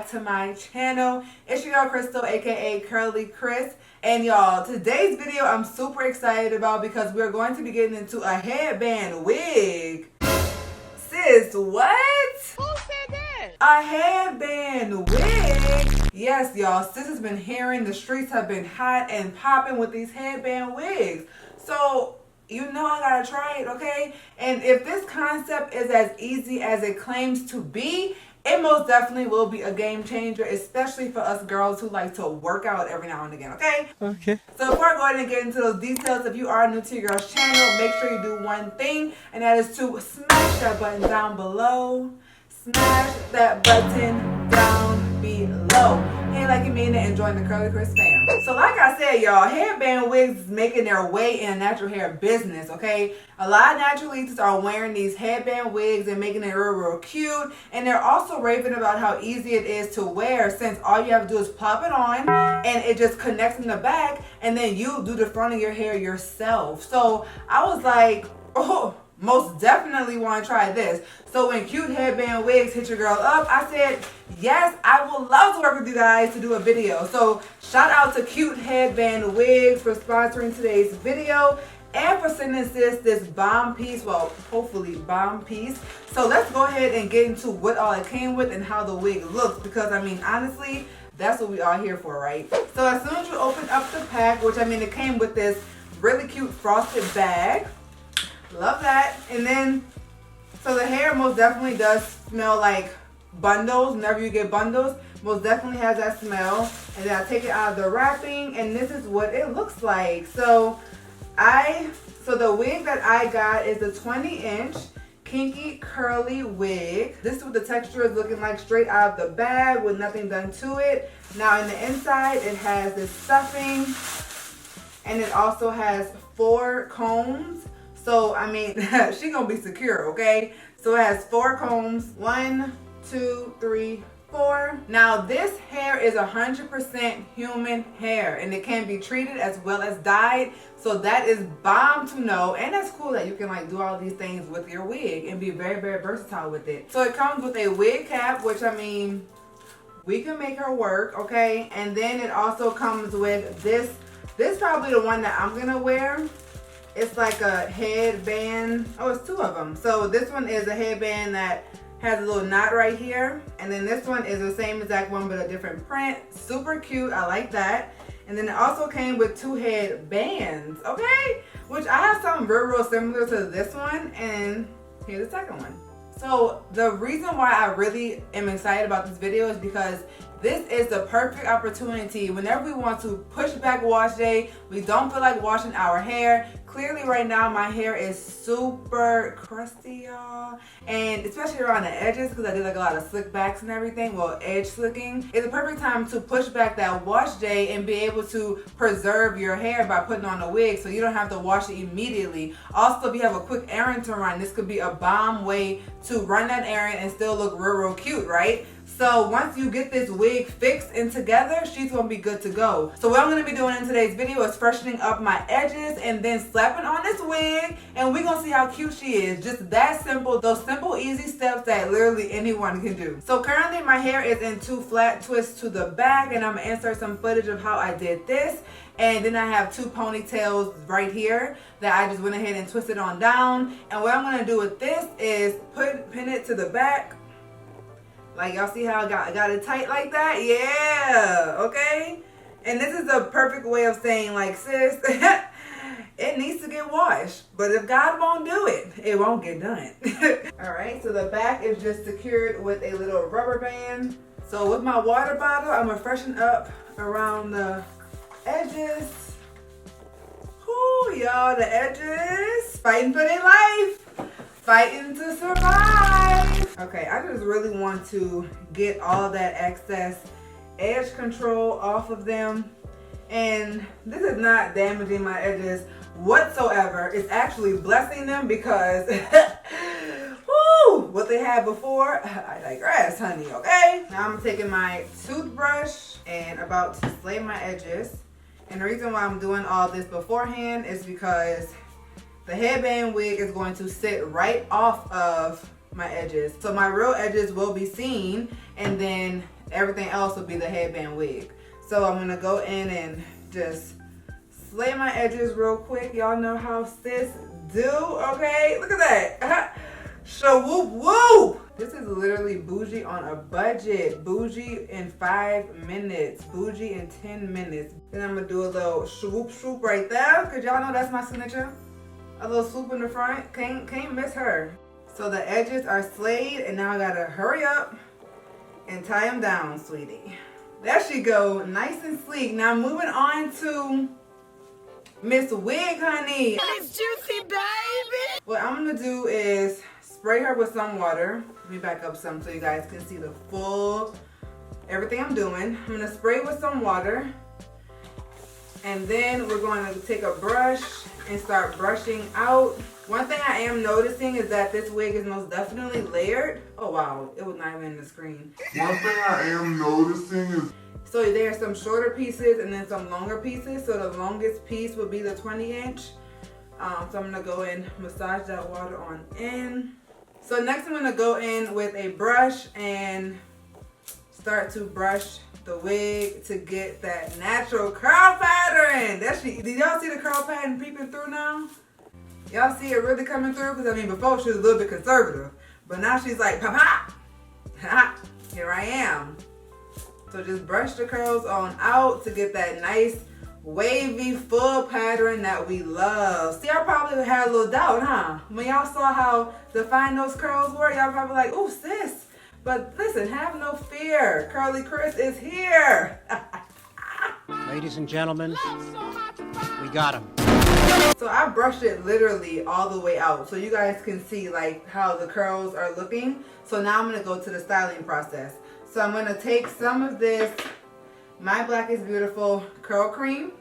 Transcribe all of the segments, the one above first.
back to my channel. It's your girl Crystal, aka CurlieCrys. And y'all, today's video I'm super excited about because we're going to be getting into a headband wig. Sis, what? Who said that? A headband wig? Yes, y'all, sis has been hearing the streets have been hot and popping with these headband wigs. So, you know I gotta try it, okay? And if this concept is as easy as it claims to be, it most definitely will be a game changer, especially for us girls who like to work out every now and again, okay? Okay. So before I go ahead and get into those details, if you are new to your girl's channel, make sure you do one thing, and that is to smash that button down below. Smash that button down below. Hey, like you mean it, and join the CurlieCrys fam. So like I said, y'all, headband wigs is making their way in natural hair business, okay? A lot of naturalists are wearing these headband wigs and making it real cute. And they're also raving about how easy it is to wear, since all you have to do is pop it on and it just connects in the back, and then you do the front of your hair yourself. So I was like, oh, most definitely want to try this. So when CuteHeadbandWigs hit your girl up, I said, yes, I would love to work with you guys to do a video. So shout out to CuteHeadbandWigs for sponsoring today's video and for sending sis this bomb piece, well, hopefully bomb piece. So let's go ahead and get into what all it came with and how the wig looks, because I mean, honestly, that's what we are here for, right? So as soon as you open up the pack, which I mean, it came with this really cute frosted bag. Love that. And then, so the hair most definitely does smell like bundles. Whenever you get bundles, most definitely has that smell. And then I take it out of the wrapping, and this is what it looks like. So the wig that I got is a 20-inch Kinky curly wig. This is what the texture is looking like straight out of the bag with nothing done to it. Now in the inside, it has this stuffing, and it also has 4 combs. So, I mean, she gonna be secure, okay? So it has 4 combs. 1, 2, 3, 4. Now, this hair is 100% human hair, and it can be treated as well as dyed. So that is bomb to know. And that's cool that you can like do all these things with your wig and be very, very versatile with it. So it comes with a wig cap, which I mean, we can make her work, okay? And then it also comes with this. This is probably the one that I'm gonna wear. It's like a headband. Oh, it's 2 of them. So this one is a headband that has a little knot right here. And then this one is the same exact one but a different print. Super cute. I like that. And then it also came with 2 headbands, okay? Which I have something real similar to this one. And here's the second one. So the reason why I really am excited about this video is because this is the perfect opportunity whenever we want to push back wash day. We don't feel like washing our hair. Clearly right now my hair is super crusty, y'all. And especially around the edges, because I did like a lot of slick backs and everything, well, edge slicking. It's a perfect time to push back that wash day and be able to preserve your hair by putting on a wig so you don't have to wash it immediately. Also, if you have a quick errand to run, this could be a bomb way to run that errand and still look real cute, right? So once you get this wig fixed and together, she's gonna be good to go. So what I'm gonna be doing in today's video is freshening up my edges and then slapping on this wig, and we're gonna see how cute she is. Just that simple, those simple, easy steps that literally anyone can do. So currently my hair is in 2 flat twists to the back, and I'm gonna insert some footage of how I did this. And then I have 2 ponytails right here that I just went ahead and twisted on down. And what I'm gonna do with this is pin it to the back. Like y'all see how I got it tight like that? Yeah, okay? And this is a perfect way of saying like, sis, it needs to get washed. But if God won't do it, it won't get done. Alright, so the back is just secured with a little rubber band. So with my water bottle, I'm gonna freshen up around the edges. Whoo, y'all, the edges. Fighting for their life. Fighting to survive. Okay, I just really want to get all that excess edge control off of them. And this is not damaging my edges whatsoever. It's actually blessing them because whoo, what they had before, I digress, honey, okay? Now I'm taking my toothbrush and about to slay my edges. And the reason why I'm doing all this beforehand is because the headband wig is going to sit right off of my edges. So my real edges will be seen, and then everything else will be the headband wig. So I'm gonna go in and just slay my edges real quick. Y'all know how sis do, okay? Look at that. So whoop whoop. This is literally bougie on a budget. Bougie in 5 minutes. Bougie in 10 minutes. Then I'm gonna do a little swoop swoop right there, cause y'all know that's my signature. A little swoop in the front. Can't miss her. So the edges are slayed, and now I gotta hurry up and tie them down, sweetie. There she go, nice and sleek. Now moving on to Miss Wig, honey. It's juicy, baby. What I'm gonna do is spray her with some water. Let me back up some so you guys can see the full, everything I'm doing. I'm gonna spray with some water. And then we're going to take a brush and start brushing out. One thing I am noticing is that this wig is most definitely layered. Oh wow, it was not even in the screen. One thing I am noticing is, so there are some shorter pieces and then some longer pieces. So the longest piece would be the 20-inch. So I'm gonna go and massage that water on in. So next I'm gonna go in with a brush and start to brush the wig to get that natural curl pattern. Did y'all see the curl pattern peeping through now? Y'all see it really coming through? Because I mean, before she was a little bit conservative, but now she's like, pop, pop, here I am. So just brush the curls on out to get that nice wavy full pattern that we love. See, y'all probably had a little doubt, huh? When y'all saw how defined those curls were, y'all probably like, ooh, sis. But listen, have no fear. CurlieCrys is here. Ladies and gentlemen, we got him. So I brushed it literally all the way out so you guys can see like how the curls are looking. So now I'm gonna go to the styling process. So I'm gonna take some of this My Black is Beautiful curl cream,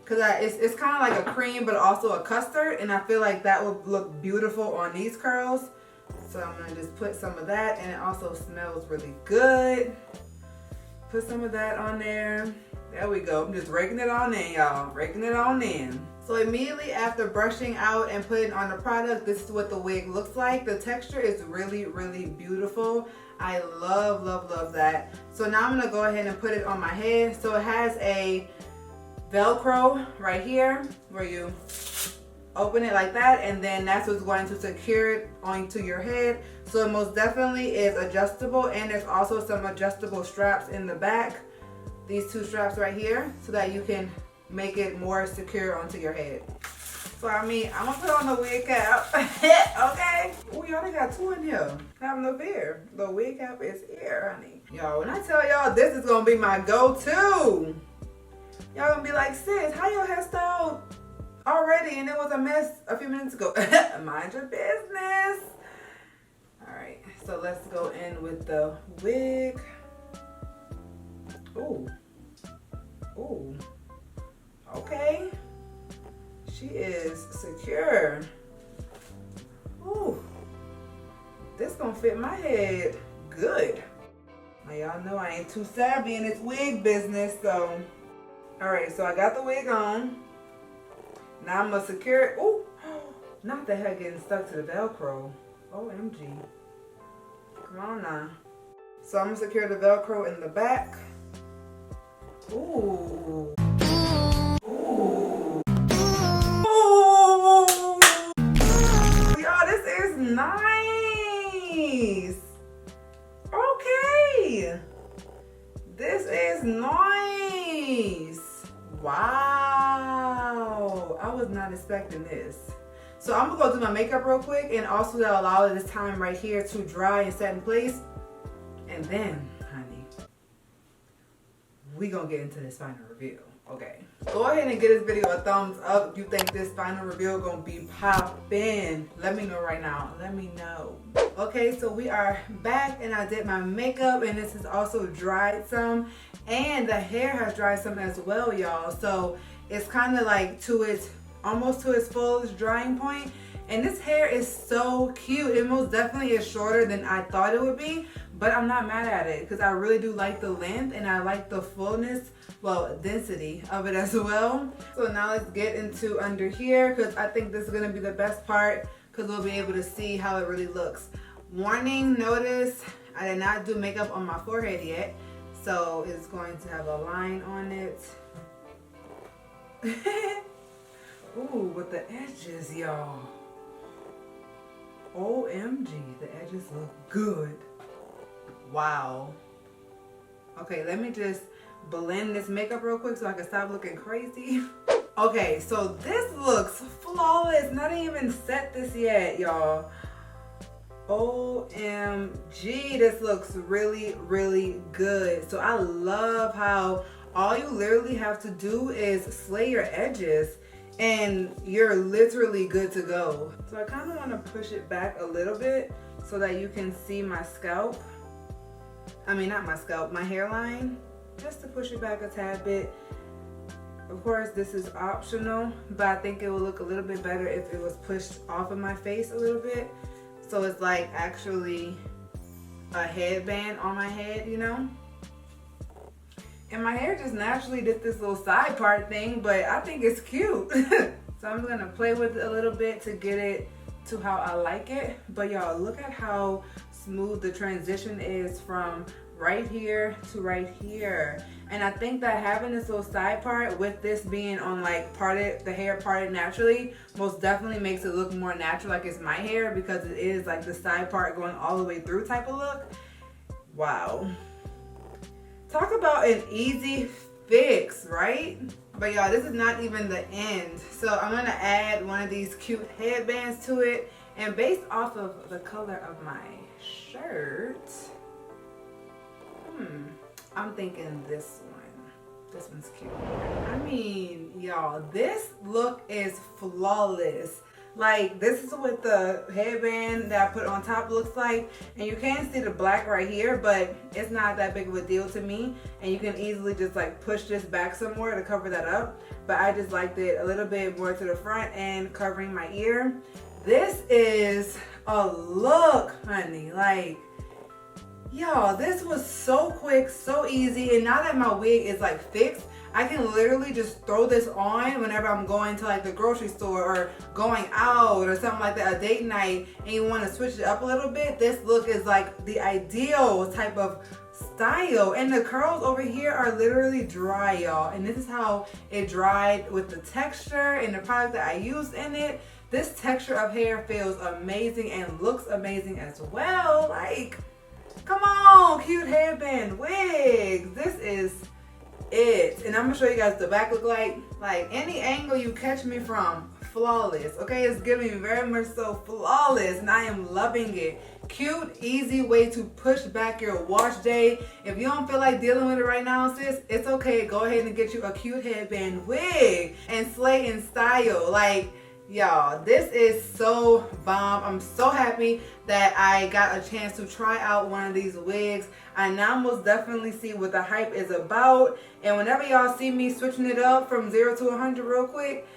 because it's kind of like a cream but also a custard, and I feel like that would look beautiful on these curls. So I'm gonna just put some of that, and it also smells really good. Put some of that on there. There we go. I'm just raking it on in, y'all. Raking it on in. So immediately after brushing out and putting on the product, this is what the wig looks like. The texture is really, really beautiful. I love, love, love that. So now I'm gonna go ahead and put it on my head. So it has a Velcro right here where you open it like that, and then that's what's going to secure it onto your head. So it most definitely is adjustable, and there's also some adjustable straps in the back. These two straps right here, so that you can make it more secure onto your head. So I mean, I'm gonna put on the wig cap, okay? Oh, y'all, they got two in here. Have no fear. The wig cap is here, honey. Y'all, when I tell y'all this is gonna be my go-to, y'all gonna be like, sis, how your hairstyle already and it was a mess a few minutes ago? Mind your business. All right, so let's go in with the wig. Ooh, ooh, okay. She is secure. Ooh, this gonna fit my head good. Now y'all know I ain't too savvy in this wig business, so. All right, so I got the wig on. Now I'm gonna secure it. Ooh, not the heck getting stuck to the Velcro. OMG. Come on now. So I'm gonna secure the Velcro in the back. Ooh. Ooh. Ooh. Y'all, this is nice. Okay. This is nice. Wow. I was not expecting this. So I'm gonna go do my makeup real quick, and also to allow this time right here to dry and set in place. And then, honey, we gonna get into this final review, okay? Go ahead and give this video a thumbs up if you think this final review gonna be poppin'. Let me know right now, let me know. Okay, so we are back, and I did my makeup, and this has also dried some, and the hair has dried some as well, y'all. So it's kind of like almost to its fullest drying point. And this hair is so cute. It most definitely is shorter than I thought it would be, but I'm not mad at it because I really do like the length, and I like the fullness, well, density of it as well. So now let's get into under here, because I think this is going to be the best part, because we'll be able to see how it really looks. Warning, notice, I did not do makeup on my forehead yet, so it's going to have a line on it. Ooh, with the edges, y'all. OMG, the edges look good. Wow. Okay, let me just blend this makeup real quick so I can stop looking crazy. Okay, so this looks flawless. Not even set this yet, y'all. OMG, this looks really, really good. So I love how all you literally have to do is slay your edges and you're literally good to go. So I kind of want to push it back a little bit so that you can see my scalp. I mean, not my scalp, my hairline. Just to push it back a tad bit. Of course, this is optional, but I think it will look a little bit better if it was pushed off of my face a little bit. So it's like actually a headband on my head, you know? And my hair just naturally did this little side part thing, but I think it's cute. So I'm gonna play with it a little bit to get it to how I like it. But y'all, look at how smooth the transition is from right here to right here. And I think that having this little side part with this being on like parted, the hair parted naturally, most definitely makes it look more natural like it's my hair, because it is like the side part going all the way through type of look. Wow. Talk about an easy fix, right? But y'all, this is not even the end. So I'm gonna add one of these cute headbands to it, and based off of the color of my shirt, I'm thinking this one. This one's cute. I mean, y'all, this look is flawless. Like, this is what the headband that I put on top looks like. And you can see the black right here, but it's not that big of a deal to me. And you can easily just like push this back somewhere to cover that up. But I just liked it a little bit more to the front and covering my ear. This is a look, honey. Like, y'all, this was so quick, so easy. And now that my wig is like fixed, I can literally just throw this on whenever I'm going to like the grocery store or going out or something like that, a date night, and you want to switch it up a little bit. This look is like the ideal type of style. And the curls over here are literally dry, y'all. And this is how it dried with the texture and the product that I used in it. This texture of hair feels amazing and looks amazing as well. Like, come on, cute headband wigs. This is it. And I'm gonna show you guys what the back look like. Like, any angle you catch me from, flawless. Okay, it's giving me very much so flawless, and I am loving it. Cute, easy way to push back your wash day. If you don't feel like dealing with it right now, sis, it's okay. Go ahead and get you a cute headband wig and slay in style. Like, y'all, this is so bomb. I'm so happy that I got a chance to try out one of these wigs. I now most definitely see what the hype is about. And whenever y'all see me switching it up from 0 to 100 real quick,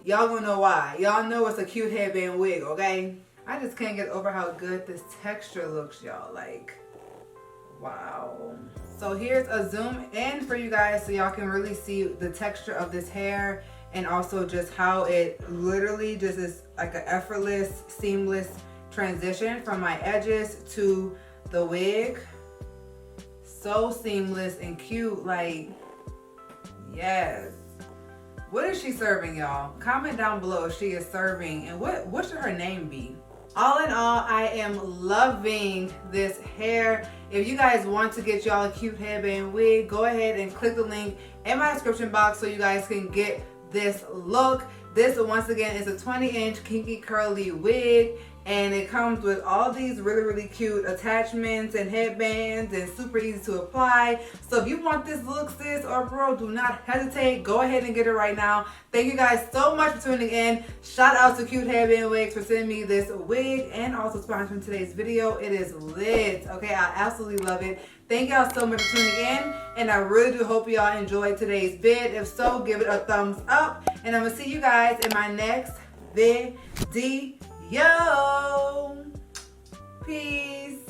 y'all gonna know why. Y'all know it's a cute headband wig, okay? I just can't get over how good this texture looks, y'all. Like, wow. So here's a zoom in for you guys so y'all can really see the texture of this hair, and also just how it literally just is like an effortless, seamless transition from my edges to the wig. So seamless and cute. Like, yes. What is she serving, y'all? Comment down below if she is serving, and what should her name be? All in all, I am loving this hair. If you guys want to get y'all a cute headband wig, go ahead and click the link in my description box so you guys can get this look. This, once again, is a 20-inch kinky curly wig, and it comes with all these really, really cute attachments and headbands, and super easy to apply. So if you want this look, sis or bro, do not hesitate. Go ahead and get it right now. Thank you guys so much for tuning in. Shout out to Cute Headband Wigs for sending me this wig and also sponsoring today's video. It is lit. Okay, I absolutely love it. Thank y'all so much for tuning in, and I really do hope y'all enjoyed today's vid. If so, give it a thumbs up, and I'm gonna see you guys in my next video. Peace.